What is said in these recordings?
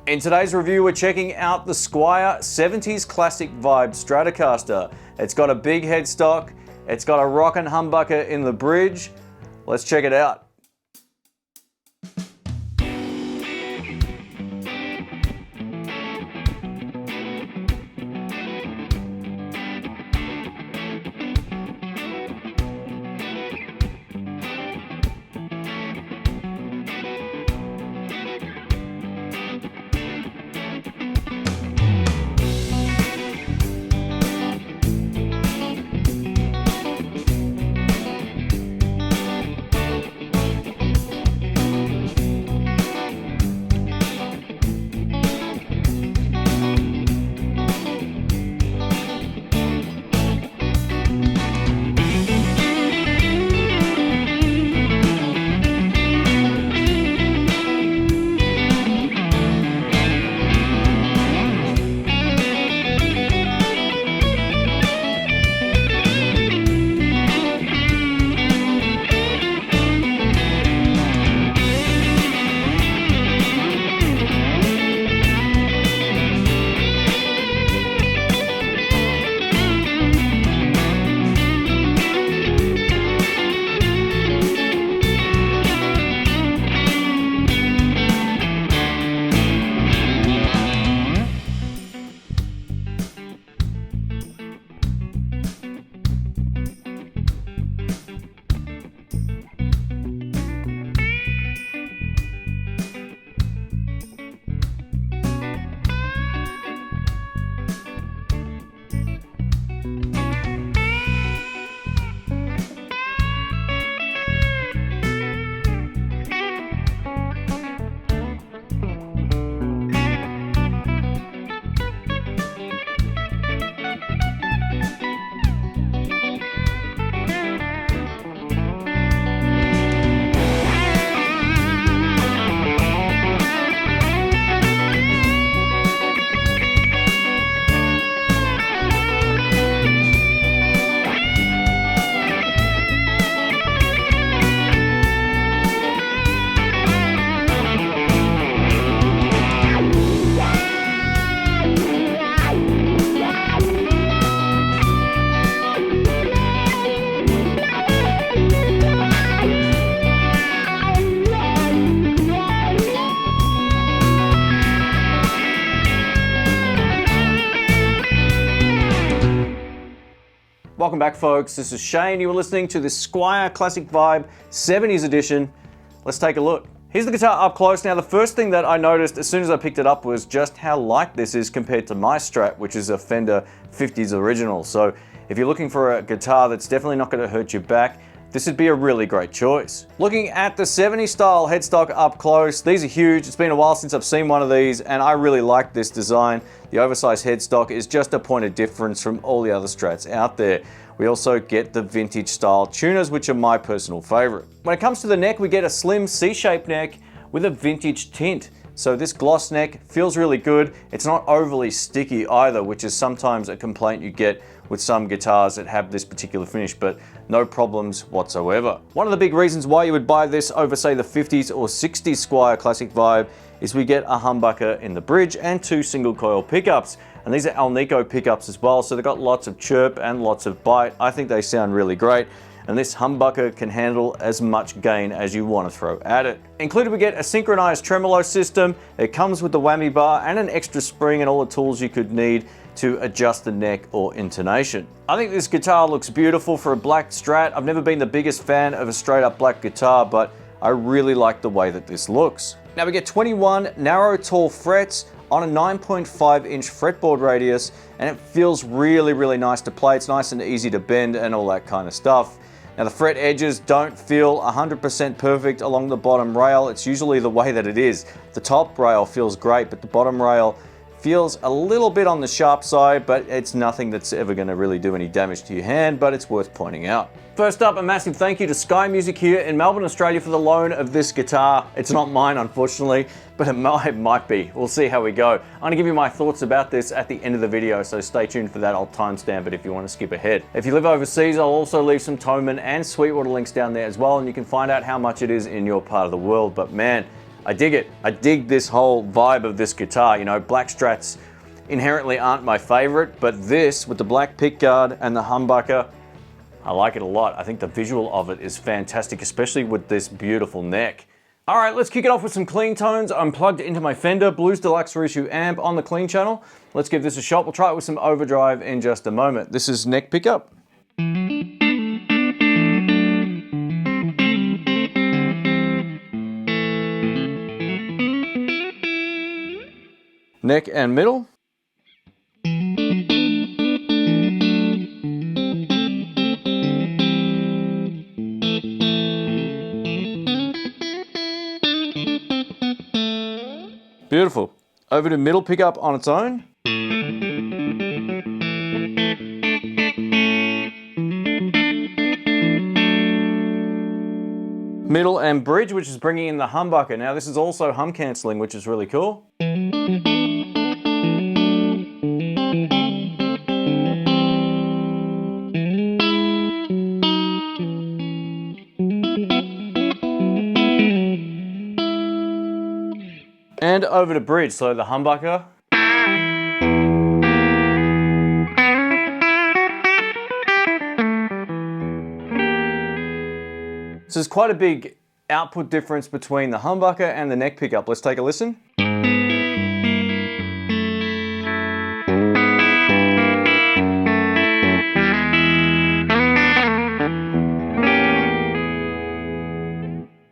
In today's review, we're checking out the Squier 70s Classic Vibe Stratocaster. It's got a big headstock, it's got a rockin' humbucker in the bridge. Let's check it out. Welcome back, folks. This is Shane. You were listening to the Squier Classic Vibe 70s edition. Let's take a look. Here's the guitar up close. Now, the first thing that I noticed as soon as I picked it up was just how light this is compared to my Strat, which is a Fender 50s original. So if you're looking for a guitar that's definitely not going to hurt your back, this would be a really great choice. Looking at the 70s style headstock up close, these are huge. It's been a while since I've seen one of these, and I really like this design. The oversized headstock is just a point of difference from all the other Strats out there. We also get the vintage style tuners, which are my personal favorite. When it comes to the neck, we get a slim C-shaped neck with a vintage tint. So this gloss neck feels really good. It's not overly sticky either, which is sometimes a complaint you get with some guitars that have this particular finish, but no problems whatsoever. One of the big reasons why you would buy this over, say, the 50s or 60s Squier Classic Vibe is we get a humbucker in the bridge and two single coil pickups. And these are Alnico pickups as well, so they've got lots of chirp and lots of bite. I think they sound really great. And this humbucker can handle as much gain as you want to throw at it. Included, we get a synchronized tremolo system. It comes with the whammy bar and an extra spring and all the tools you could need to adjust the neck or intonation. I think this guitar looks beautiful for a black Strat. I've never been the biggest fan of a straight up black guitar, but I really like the way that this looks. Now we get 21 narrow tall frets on a 9.5 inch fretboard radius, and it feels really, really nice to play. It's nice and easy to bend and all that kind of stuff. Now the fret edges don't feel 100% perfect along the bottom rail. It's usually the way that it is. The top rail feels great, but the bottom rail feels a little bit on the sharp side, but it's nothing that's ever going to really do any damage to your hand, but it's worth pointing out. First up, a massive thank you to Sky Music here in Melbourne, Australia for the loan of this guitar. It's not mine, unfortunately, but it might be. We'll see how we go. I'm going to give you my thoughts about this at the end of the video, so stay tuned for that. I'll timestamp it if you want to skip ahead. If you live overseas, I'll also leave some Thomann and Sweetwater links down there as well, and you can find out how much it is in your part of the world. But man, I dig it. I dig this whole vibe of this guitar. You know, black Strats inherently aren't my favorite, but this with the black pickguard and the humbucker, I like it a lot. I think the visual of it is fantastic, especially with this beautiful neck. All right, let's kick it off with some clean tones. I'm plugged into my Fender Blues Deluxe Reissue amp on the clean channel. Let's give this a shot. We'll try it with some overdrive in just a moment. This is neck pickup. Neck and middle. Beautiful. Over to middle pickup on its own. Middle and bridge, which is bringing in the humbucker. Now this is also hum cancelling, which is really cool. And over to bridge, so the humbucker. So there's quite a big output difference between the humbucker and the neck pickup. Let's take a listen.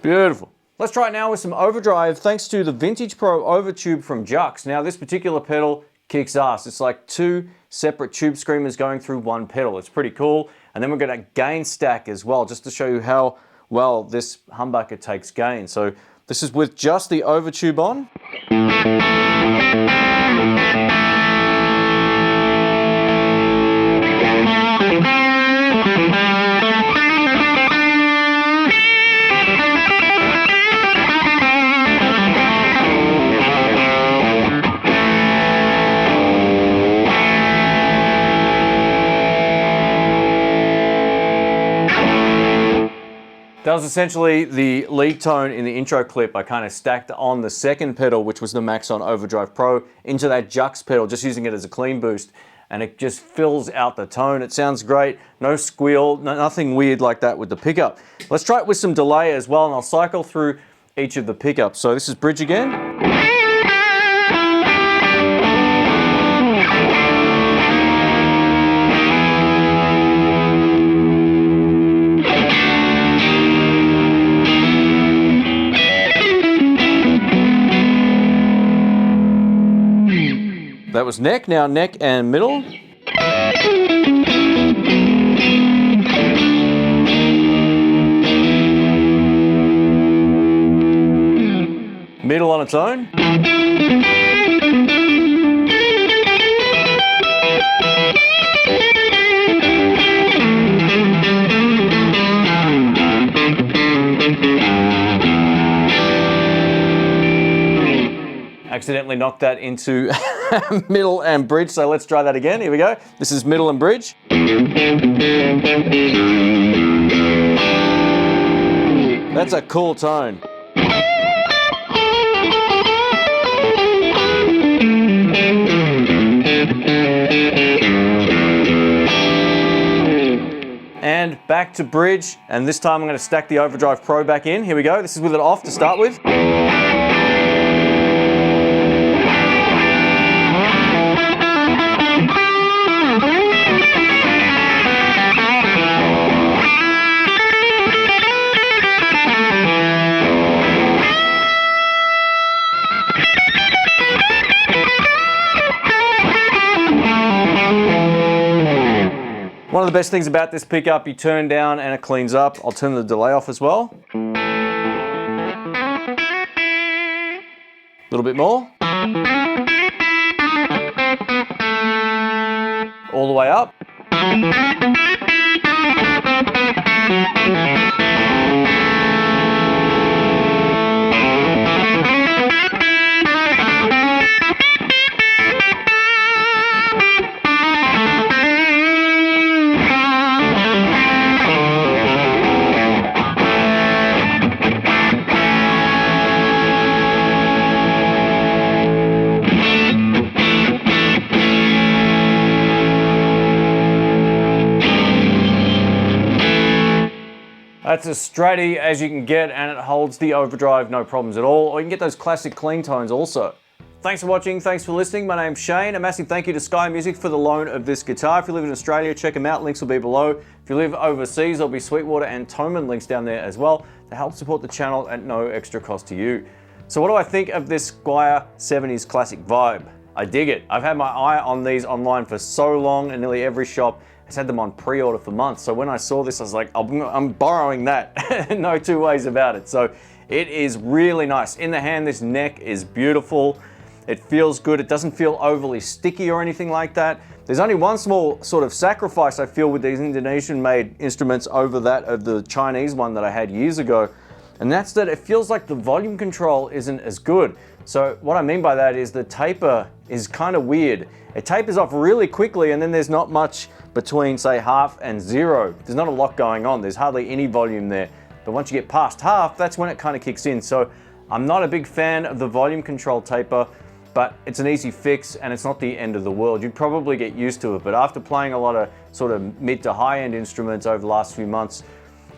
Beautiful. Let's try it now with some overdrive thanks to the Vintage Pro Overtube from Jux. Now this particular pedal kicks ass. It's like two separate tube screamers going through one pedal. It's pretty cool. And then we're going to gain stack as well, just to show you how well this humbucker takes gain. So this is with just the overtube on. That was essentially the lead tone in the intro clip. I kind of stacked on the second pedal, which was the Maxon Overdrive Pro, into that Jux pedal, just using it as a clean boost. And it just fills out the tone. It sounds great. No squeal, nothing weird like that with the pickup. Let's try it with some delay as well, and I'll cycle through each of the pickups. So this is bridge again. That was neck, now neck and middle. Middle on its own. Accidentally knocked that into middle and bridge, so let's try that again. Here we go. This is middle and bridge. That's a cool tone. And back to bridge, and this time I'm going to stack the Overdrive Pro back in. Here we go. This is with it off to start with. One of the best things about this pickup, you turn down and it cleans up. I'll turn the delay off as well. A little bit more. All the way up. That's as straighty as you can get, and it holds the overdrive no problems at all, or you can get those classic clean tones also. Thanks for watching, thanks for listening. My name's Shane. A massive thank you to Sky Music for the loan of this guitar. If you live in Australia, check them out. Links will be below. If you live overseas, there'll be Sweetwater and Toman links down there as well to help support the channel at no extra cost to you. So what do I think of this Squier 70s Classic Vibe? I dig it. I've had my eye on these online for so long, and nearly every shop has had them on pre-order for months. So when I saw this, I was like, I'm borrowing that. No two ways about it. So it is really nice. In the hand, this neck is beautiful. It feels good. It doesn't feel overly sticky or anything like that. There's only one small sort of sacrifice I feel with these Indonesian-made instruments over that of the Chinese one that I had years ago, and that's that it feels like the volume control isn't as good. So what I mean by that is the taper is kind of weird. It tapers off really quickly, and then there's not much between, say, half and zero. There's not a lot going on. There's hardly any volume there. But once you get past half, that's when it kind of kicks in. So I'm not a big fan of the volume control taper, but it's an easy fix and it's not the end of the world. You'd probably get used to it, but after playing a lot of sort of mid to high end instruments over the last few months,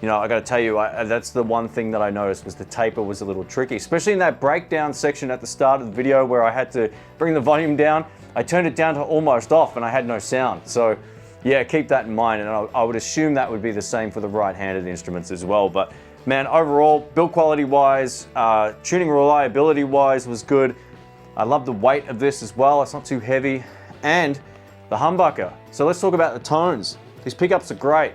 you know, I gotta tell you, that's the one thing that I noticed was the taper was a little tricky, especially in that breakdown section at the start of the video where I had to bring the volume down. I turned it down to almost off and I had no sound. So yeah, keep that in mind, and I would assume that would be the same for the right-handed instruments as well. But man, overall, build quality wise, tuning reliability wise was good. I love the weight of this as well. It's not too heavy. And the humbucker. So let's talk about the tones. These pickups are great.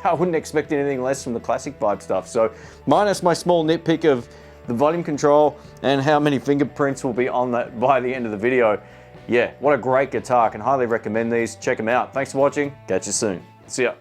I wouldn't expect anything less from the Classic Vibe stuff. So minus my small nitpick of the volume control and how many fingerprints will be on that by the end of the video. Yeah, what a great guitar. I can highly recommend these. Check them out. Thanks for watching. Catch you soon. See ya.